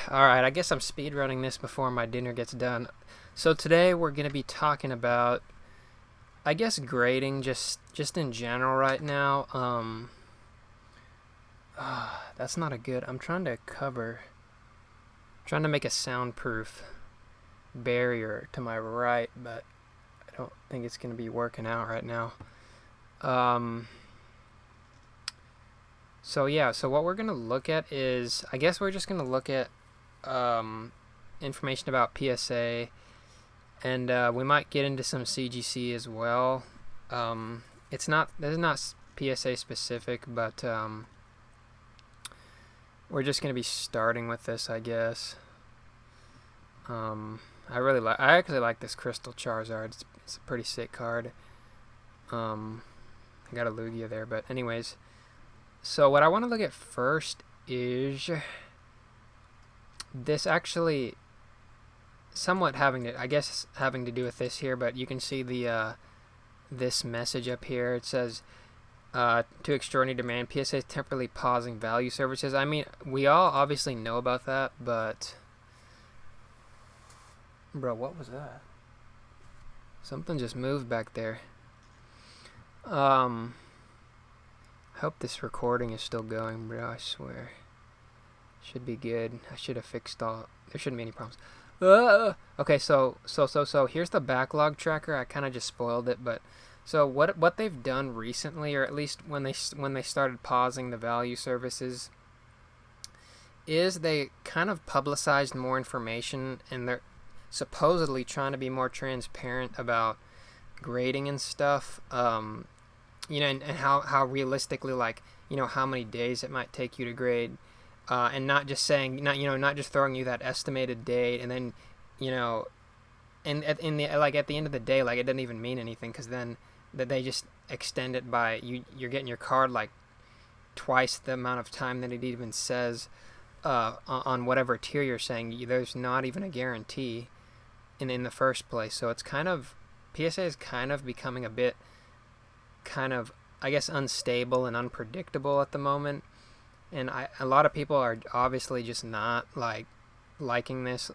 Alright, I guess I'm speedrunning this before my dinner gets done. So today we're going to be talking about, I guess, grading just in general right now. That's not a good. I'm trying to make a soundproof barrier to my right, but I don't think it's going to be working out right now. Um, so what we're going to look at is, I guess we're just going to look at information about PSA, and we might get into some CGC as well. This is not PSA specific, but we're just gonna be starting with this, I guess. I actually like this Crystal Charizard. It's a pretty sick card. I got a Lugia there, but anyways. So what I want to look at first is this, actually somewhat having to do with this here, but you can see the this message up here. It says to extraordinary demand, PSA is temporarily pausing value services. I mean, we all obviously know about that, but bro, what was that? Something just moved back there. I hope this recording is still going, bro. I swear, should be good. I should have fixed all. There shouldn't be any problems. Okay, so here's the backlog tracker. I kind of just spoiled it, but so what they've done recently, or at least when they started pausing the value services, is they kind of publicized more information, and they're supposedly trying to be more transparent about grading and stuff. And how realistically, like, how many days it might take you to grade. And not just saying, not just throwing you that estimated date, and then, and at the end of the day, like, it doesn't even mean anything, because then that they just extend it by you're getting your card like twice the amount of time that it even says on whatever tier you're saying. There's not even a guarantee in the first place, so it's kind of, PSA is kind of becoming a bit I guess unstable and unpredictable at the moment. And a lot of people are obviously just not liking this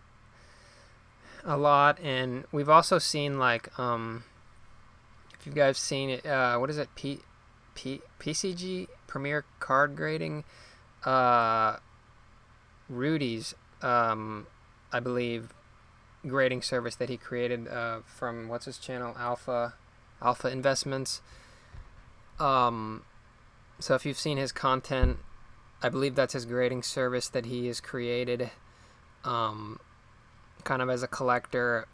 a lot. And we've also seen, like, if you guys seen it, what is it, PCG Premier Card Grading, Rudy's I believe grading service that he created from, what's his channel, Alpha Investments. So if you've seen his content, I believe that's his grading service that he has created, kind of as a collector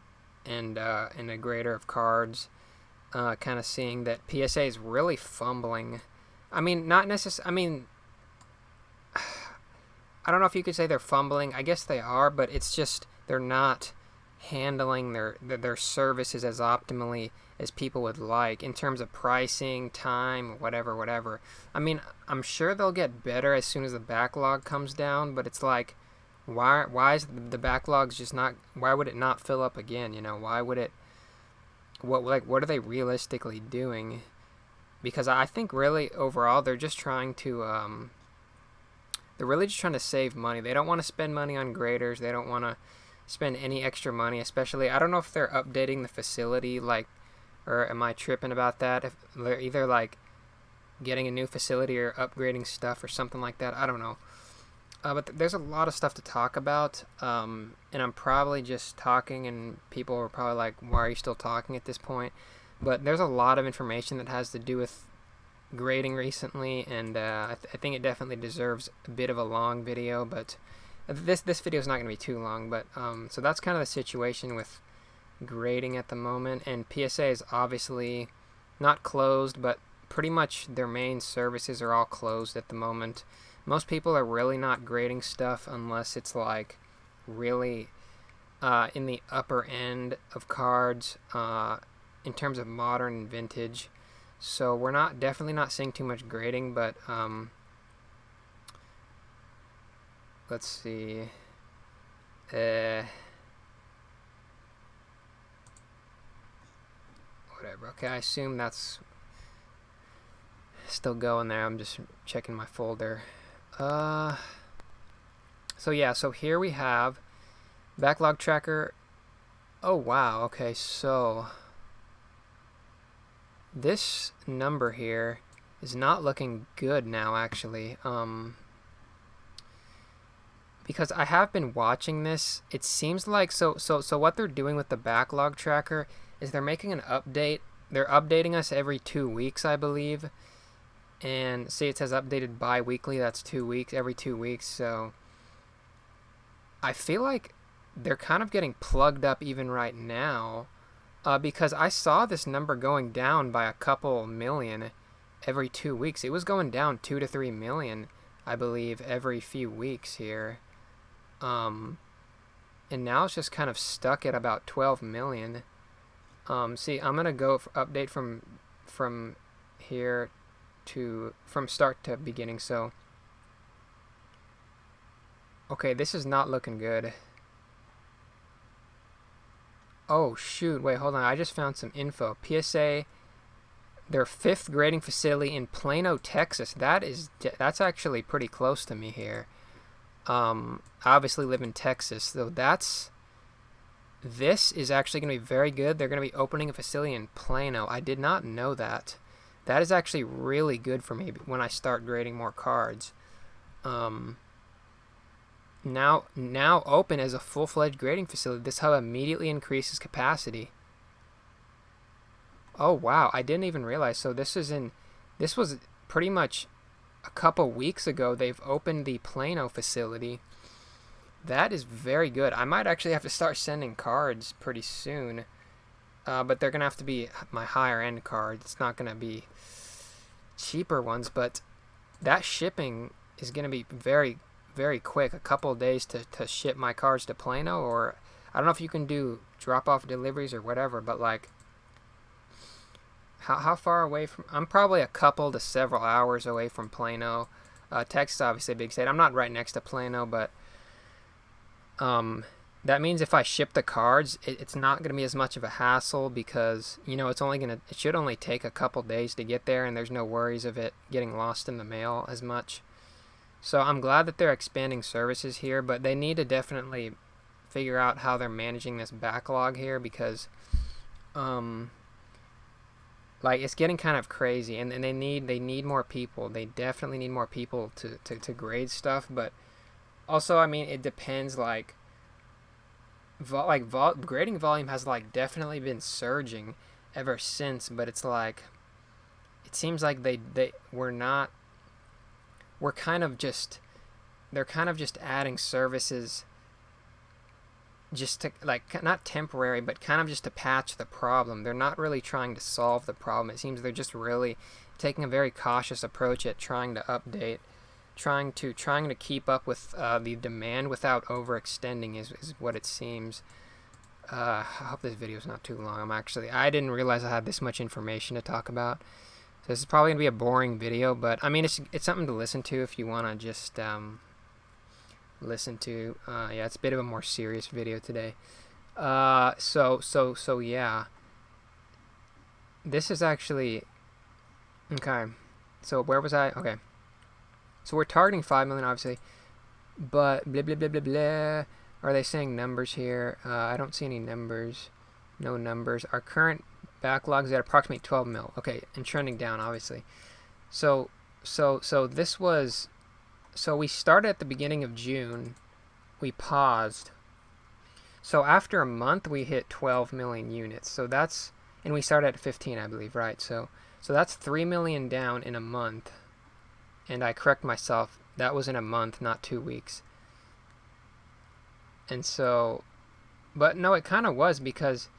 and a grader of cards, kind of seeing that PSA is really fumbling. I mean, not necessarily. I mean, I don't know if you could say they're fumbling. I guess they are, but it's just they're not handling their services as optimally as people would like, in terms of pricing, time, whatever. I mean, I'm sure they'll get better as soon as the backlog comes down, but it's like, why is the backlogs just not, why would it not fill up again? Why would it, what are they realistically doing? Because I think really overall they're just trying to they're really just trying to save money. They don't want to spend money on graders. They don't want to spend any extra money, especially, I don't know if they're updating the facility, like, or am I tripping about that? If they're either like getting a new facility or upgrading stuff or something like that, I don't know. But there's a lot of stuff to talk about, and I'm probably just talking, and people are probably like, why are you still talking at this point? But there's a lot of information that has to do with grading recently, and I think it definitely deserves a bit of a long video, but this video is not going to be too long. But so that's kind of the situation with grading at the moment, and PSA is obviously not closed, but pretty much their main services are all closed at the moment. Most people are really not grading stuff unless it's like really in the upper end of cards, in terms of modern and vintage. So we're definitely not seeing too much grading, but let's see. Whatever. Okay, I assume that's still going there. I'm just checking my folder. So yeah, so here we have backlog tracker. Oh wow, okay, so this number here is not looking good now, actually. Because I have been watching this, it seems like so what they're doing with the backlog tracker is they're making an update. They're updating us every 2 weeks, I believe. And see, it says updated bi-weekly. That's 2 weeks, every 2 weeks. So I feel like they're kind of getting plugged up even right now, because I saw this number going down by a couple million every 2 weeks. It was going down 2 to 3 million, I believe, every few weeks here. And now it's just kind of stuck at about 12 million. See, I'm gonna go update from here from start to beginning. So okay, this is not looking good. Oh shoot, wait, hold on, I just found some info. PSA, their 5th grading facility in Plano, Texas. That's actually pretty close to me here. I obviously live in Texas, so this is actually going to be very good. They're going to be opening a facility in Plano. I did not know that. That is actually really good for me when I start grading more cards. Now open as a full-fledged grading facility. This hub immediately increases capacity. Oh wow, I didn't even realize. So this was pretty much a couple weeks ago they've opened the Plano facility. That is very good. I might actually have to start sending cards pretty soon. But they're going to have to be my higher end cards. It's not going to be cheaper ones, but that shipping is going to be very, very quick. A couple of days to ship my cards to Plano, or I don't know if you can do drop-off deliveries or whatever, but like how far away from... I'm probably a couple to several hours away from Plano. Texas, obviously a big state. I'm not right next to Plano, but that means if I ship the cards, it's not going to be as much of a hassle, because it should only take a couple days to get there, and there's no worries of it getting lost in the mail as much. So I'm glad that they're expanding services here, but they need to definitely figure out how they're managing this backlog here, because like, it's getting kind of crazy, and they need more people. They definitely need more people to grade stuff, but also, I mean, it depends. Like grading volume has like definitely been surging ever since, but it's like it seems like they're kind of just adding services just to, like, not temporary, but kind of just to patch the problem. They're not really trying to solve the problem. It seems they're just really taking a very cautious approach at trying to update, trying to keep up with the demand without overextending is what it seems. I hope this video is not too long. I didn't realize I had this much information to talk about. So this is probably gonna be a boring video, but I mean, it's something to listen to if you wanna just listen to. Yeah, it's a bit of a more serious video today. So yeah, this is actually okay. So where was I? Okay. So we're targeting 5 million, obviously, but blah, blah, blah, blah, blah. Are they saying numbers here? I don't see any numbers. No numbers. Our current backlog is at approximately 12 mil. Okay, and trending down, obviously. So we started at the beginning of June. We paused. So after a month, we hit 12 million units. And we started at 15, I believe, right? So that's 3 million down in a month. And I correct myself, that was in a month, not 2 weeks. And so, but no, it kind of was, because,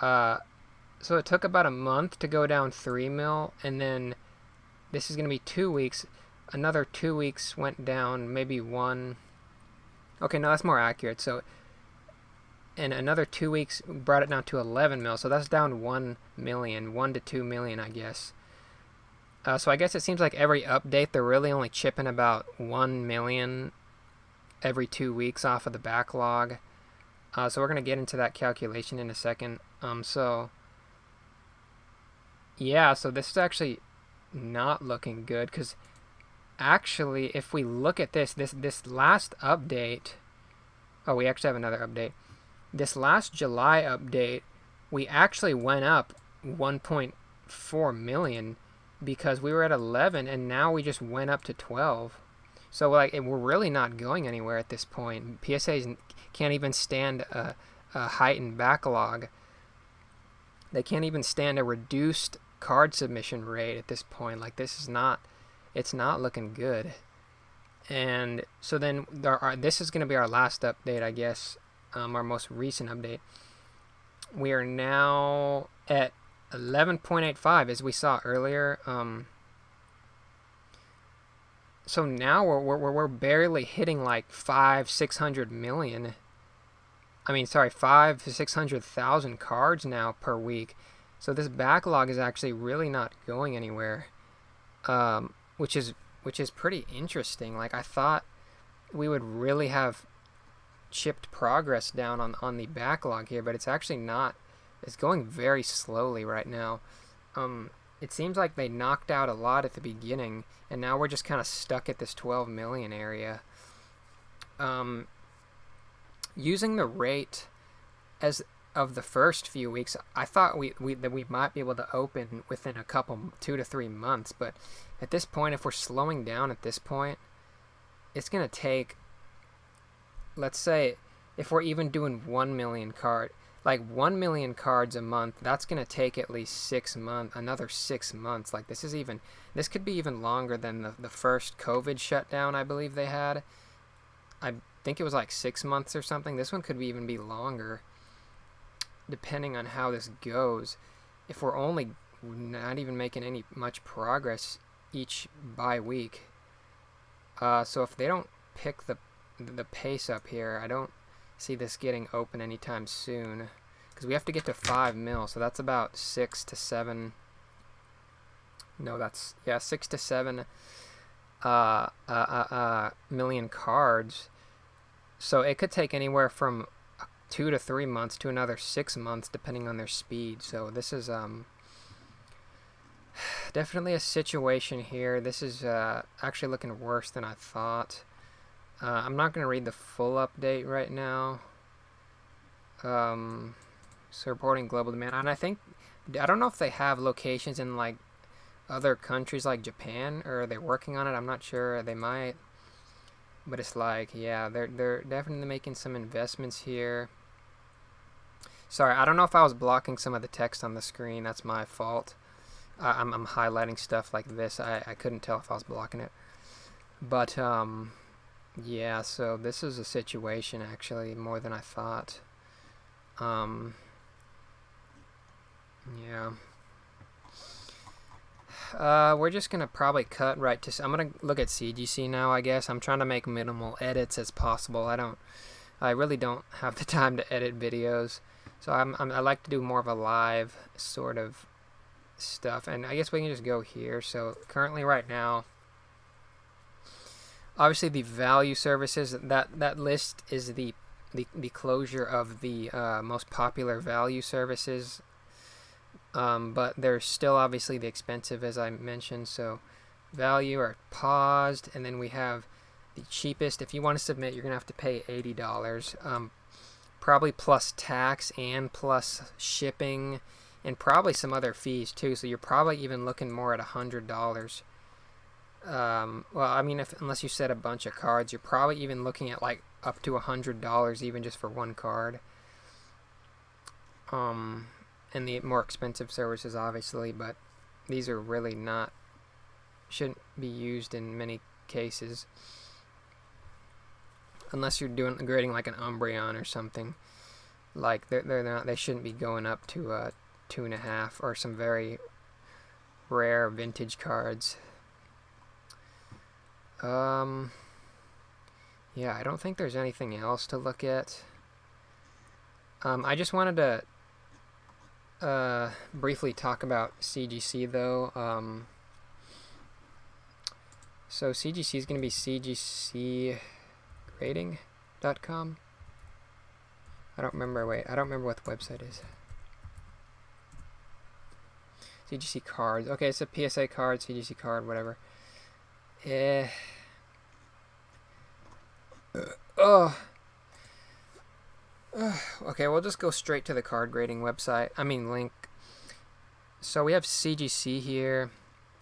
so it took about a month to go down 3 mil, and then this is going to be 2 weeks. Another 2 weeks went down, maybe one. Okay, no, that's more accurate. So, and another 2 weeks brought it down to 11 mil. So that's down 1 million, 1 to 2 million, I guess. So I guess it seems like every update, they're really only chipping about 1 million every 2 weeks off of the backlog. So we're going to get into that calculation in a second. So, yeah, so this is actually not looking good, because actually, if we look at this last update, oh, we actually have another update. This last July update, we actually went up 1.4 million because we were at 11 and now we just went up to 12. So like we're really not going anywhere at this point. PSAs can't even stand a heightened backlog. They can't even stand a reduced card submission rate at this point. Like this is not, it's not looking good. And so then this is going to be our last update, I guess, our most recent update. We are now at 11.85 as we saw earlier. So now we're barely hitting like 500-600 million. I mean, sorry, 500,000 to 600,000 cards now per week. So this backlog is actually really not going anywhere, which is pretty interesting. Like I thought we would really have chipped progress down on the backlog here, but it's actually not. It's going very slowly right now. It seems like they knocked out a lot at the beginning, and now we're just kind of stuck at this 12 million area. Using the rate as of the first few weeks, I thought that we might be able to open within a couple 2 to 3 months, but at this point, if we're slowing down at this point, it's gonna take, let's say, if we're even doing 1 million card, like 1 million cards a month, that's gonna take at least 6 months, another 6 months. Like this could be even longer than the first COVID shutdown I believe they had. I think it was like 6 months or something. This one could even be longer, depending on how this goes. If we're only not even making much progress each bi-week. So if they don't pick the pace up here, I don't see this getting open anytime soon, because we have to get to 5 mil, so that's about 6 to 7. No, that's 6 to 7 million cards. So it could take anywhere from 2 to 3 months to another 6 months, depending on their speed. So this is definitely a situation here. This is actually looking worse than I thought. I'm not going to read the full update right now. So reporting global demand, and I don't know if they have locations in like other countries like Japan, or are they working on it? I'm not sure. They might, but it's like, yeah, they're definitely making some investments here. Sorry, I don't know if I was blocking some of the text on the screen. That's my fault. I'm highlighting stuff like this. I couldn't tell if I was blocking it, but yeah, so this is a situation actually more than I thought. Yeah. We're just gonna probably cut right to. I'm gonna look at CGC now, I guess. I'm trying to make minimal edits as possible. I really don't have the time to edit videos, so I like to do more of a live sort of stuff. And I guess we can just go here. So currently, right now, obviously the value services, that list is the closure of the most popular value services. But there's still obviously the expensive, as I mentioned. So value are paused, and then we have the cheapest. If you want to submit, you're gonna have to pay $80, probably plus tax and plus shipping, and probably some other fees too. So you're probably even looking more at $100. Well, I mean, unless you set a bunch of cards, you're probably even looking at like up to $100 even just for one card. And the more expensive services, obviously, but these are really shouldn't be used in many cases, unless you're grading like an Umbreon or something. Like they shouldn't be going up to 2.5 or some very rare vintage cards. Yeah, I don't think there's anything else to look at. I just wanted to briefly talk about CGC though. So CGC is going to be cgcgrading.com. I don't remember what the website is. CGC cards. Okay, it's a PSA card, CGC card, whatever. Eh. Oh. Okay, we'll just go straight to the card grading website. Link. So we have CGC here.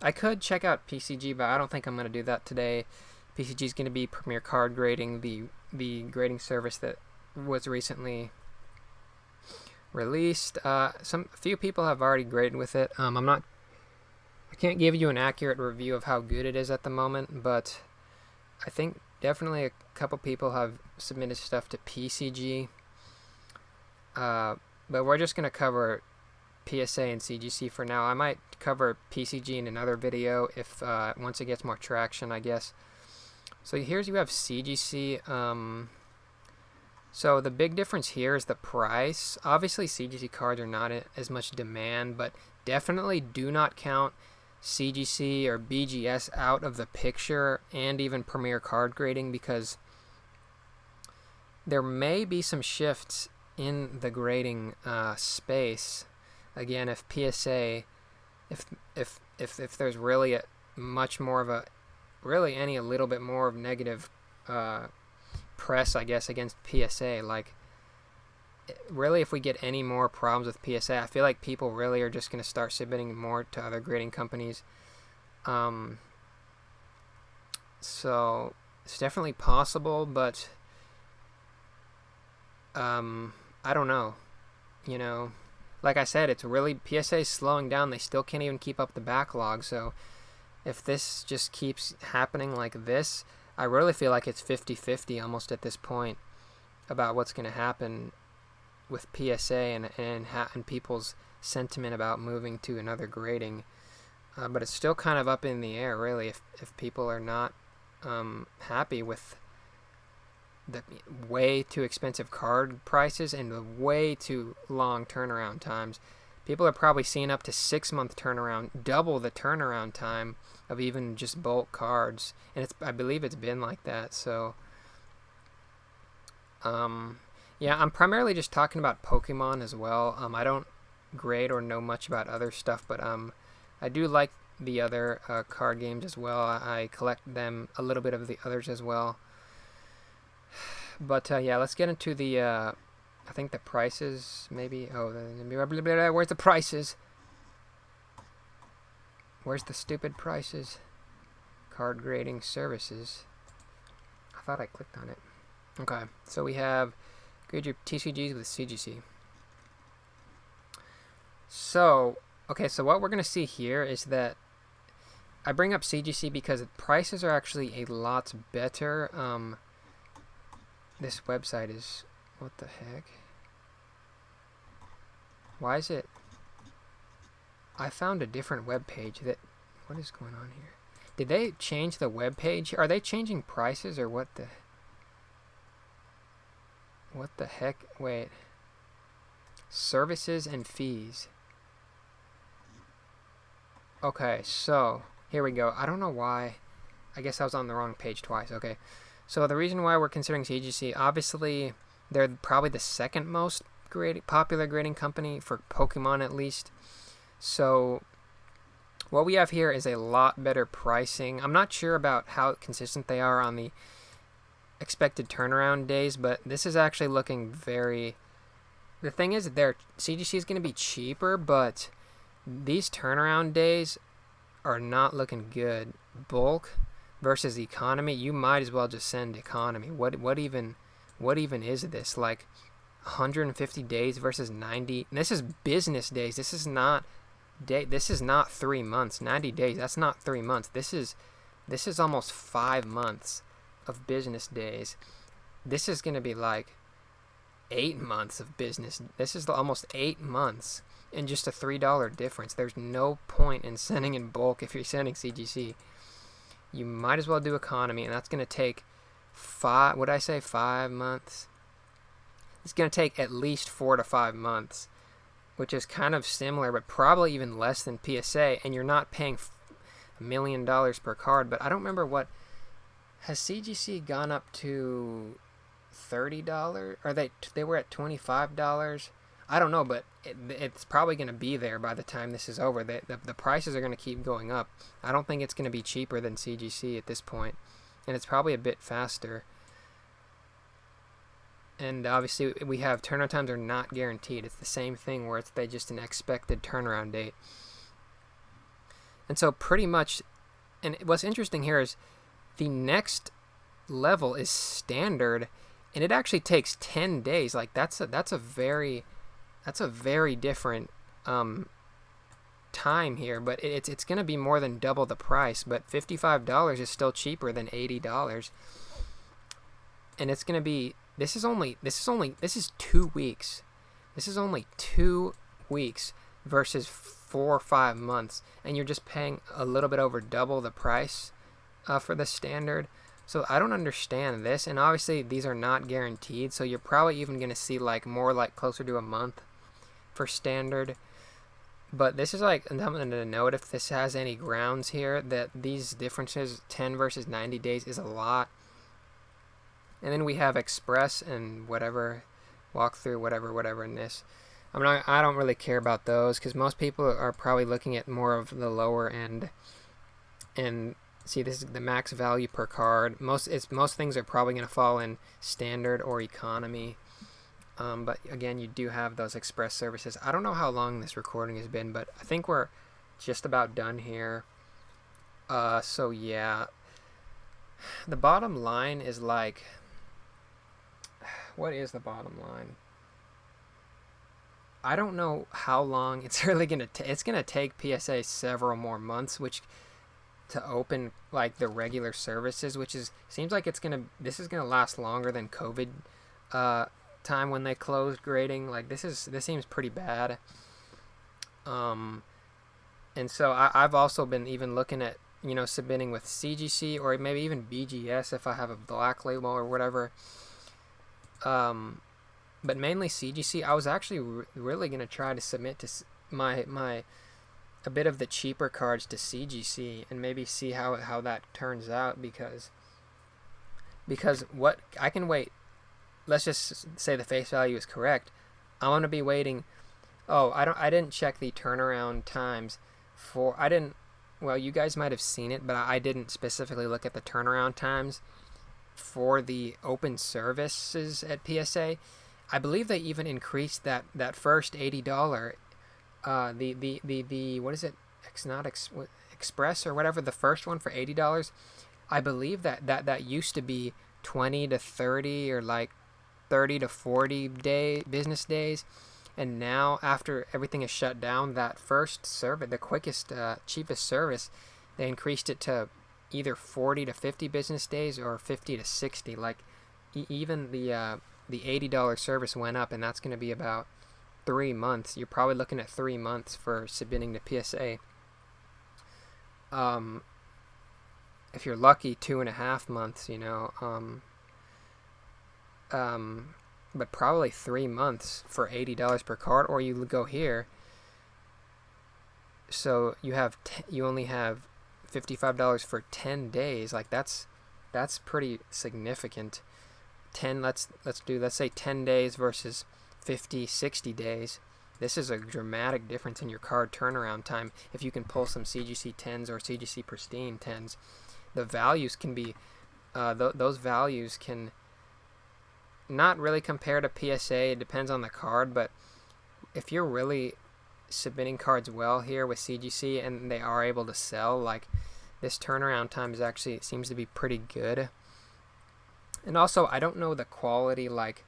I could check out PCG, but I don't think I'm going to do that today. PCG is going to be Premier Card Grading, the grading service that was recently released. A few people have already graded with it. I can't give you an accurate review of how good it is at the moment, but I think definitely a couple people have submitted stuff to PCG. But we're just going to cover PSA and CGC for now. I might cover PCG in another video if once it gets more traction, I guess. So here's you have CGC. So the big difference here is the price. Obviously CGC cards are not as much demand, but definitely do not count CGC or BGS out of the picture, and even Premier Card Grading, because there may be some shifts in the grading space. Again, if PSA, if there's really a little bit more of negative press, I guess, against PSA, like really if we get any more problems with PSA, I feel like people really are just going to start submitting more to other grading companies. So it's definitely possible, but I don't know. Like I said, it's really, PSA is slowing down. They still can't even keep up the backlog. So if this just keeps happening like this, I really feel like it's 50-50 almost at this point about what's going to happen with PSA and people's sentiment about moving to another grading. But it's still kind of up in the air, really, if people are not happy with the way too expensive card prices and the way too long turnaround times. People are probably seeing up to 6-month turnaround, double the turnaround time of even just bulk cards, and I believe it's been like that. So yeah, I'm primarily just talking about Pokemon as well. I don't grade or know much about other stuff, but I do like the other card games as well. I collect them, a little bit of the others as well. But yeah, let's get into the I think the prices, maybe. Oh, where's the prices? Where's the stupid prices? Card grading services. I thought I clicked on it. Okay, so we have grade your TCGs with CGC. So, okay, so what we're going to see here is that I bring up CGC because prices are actually a lot better. This website is, what the heck? Why is it? I found a different web page that, what is going on here? Did they change the web page? Are they changing prices or what the heck? Wait. Services and fees. Okay, so here we go. I don't know why. I guess I was on the wrong page twice. Okay. So the reason why we're considering CGC, obviously, they're probably the second most popular grading company for Pokemon, at least. So what we have here is a lot better pricing. I'm not sure about how consistent they are on the expected turnaround days, but this is actually looking very... The thing is, CGC is going to be cheaper, but these turnaround days are not looking good. Bulk versus economy, you might as well just send economy. What even is this? Like 150 days versus 90. This is business days. This is not 3 months. 90 days. That's not 3 months. This is almost 5 months of business days. This is going to be like 8 months of business. This is almost 8 months in just a $3 difference. There's no point in sending in bulk if you're sending CGC. You might as well do economy, and that's going to take 5 months? It's going to take at least 4 to 5 months, which is kind of similar, but probably even less than PSA, and you're not paying $1 million per card. But I don't remember has CGC gone up to $30? Or they were at $25? I don't know, but it's probably going to be there by the time this is over. The prices are going to keep going up. I don't think it's going to be cheaper than CGC at this point, and it's probably a bit faster. And obviously, we have turnaround times are not guaranteed. It's the same thing where they just an expected turnaround date. And so pretty much, and what's interesting here is the next level is standard, and it actually takes 10 days. Like that's a very different time here, but it's going to be more than double the price. But $55 is still cheaper than $80, and it's going to be. This is 2 weeks. This is only 2 weeks versus 4 or 5 months, and you're just paying a little bit over double the price for the standard. So I don't understand this, and obviously these are not guaranteed, so you're probably even going to see more closer to a month for standard. But this is something to note if this has any grounds here, that these differences, 10 versus 90 days, is a lot. And then we have express and whatever, walkthrough, whatever in this. I don't really care about those because most people are probably looking at more of the lower end. And see, this is the max value per card. Most things are probably going to fall in standard or economy. But again, you do have those express services. I don't know how long this recording has been, but I think we're just about done here. So yeah, the bottom line is what is the bottom line? I don't know how long it's really gonna take. It's gonna take PSA several more months, to open the regular services, which seems like this is gonna last longer than COVID time when they closed grading. This seems pretty bad. And so I've also been even looking at submitting with CGC or maybe even BGS if I have a black label or whatever. But mainly CGC. I was actually really going to try to submit to a bit of the cheaper cards to CGC and maybe see how that turns out, because what I can wait. Let's just say the face value is correct. I'm going to be waiting. Oh, I didn't check the turnaround times well, you guys might have seen it, but I didn't specifically look at the turnaround times for the open services at PSA. I believe they even increased that first $80 the what is it, Express or whatever, the first one for $80. I believe that used to be 20 to 30 or 30 to 40 business days, and now after everything is shut down, that first service, the quickest cheapest service, they increased it to either 40 to 50 business days or 50 to 60. Even the $80 service went up, and that's going to be about 3 months. You're probably looking at 3 months for submitting to PSA. If you're lucky, 2.5 months, but probably 3 months for $80 per card, or you go here. So you only have $55 for 10 days. That's pretty significant. Let's say 10 days versus 50-60 days. This is a dramatic difference in your card turnaround time. If you can pull some CGC 10s or CGC Pristine 10s, the values can be those values can not really compare to PSA. It depends on the card, but if you're really submitting cards well here with CGC and they are able to sell, this turnaround time seems to be pretty good. And also, I don't know the quality. Last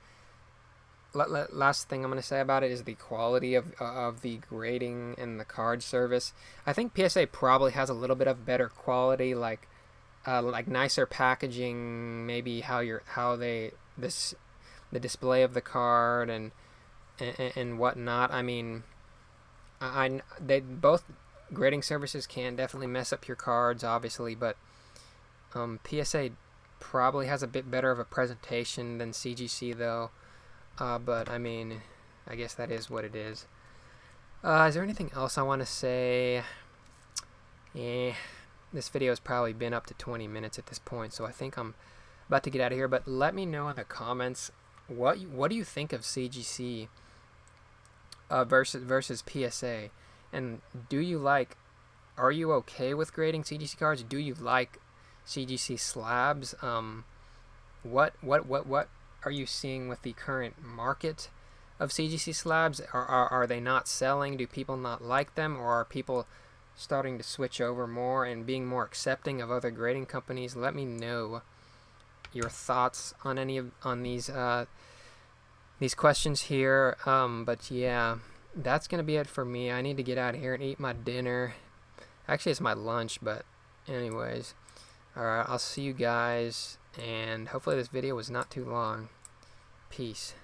thing I'm going to say about it is the quality of the grading and the card service. I think PSA probably has a little bit of better quality, nicer packaging, maybe the display of the card and whatnot. I mean, they both grading services can definitely mess up your cards, obviously, but PSA probably has a bit better of a presentation than CGC, though. But I mean, I guess that is what it is. Is there anything else I want to say? This video has probably been up to 20 minutes at this point, so I think I'm about to get out of here. But let me know in the comments what do you think of CGC. versus PSA, and are you okay with grading CGC cards? Do you like CGC slabs? What are you seeing with the current market of CGC slabs? Are they not selling? Do people not like them, or are people starting to switch over more and being more accepting of other grading companies? Let me know your thoughts on these questions here. But yeah, that's gonna be it for me. I need to get out of here and eat my dinner. Actually, it's my lunch, but anyways. Alright, I'll see you guys, and hopefully this video was not too long. Peace.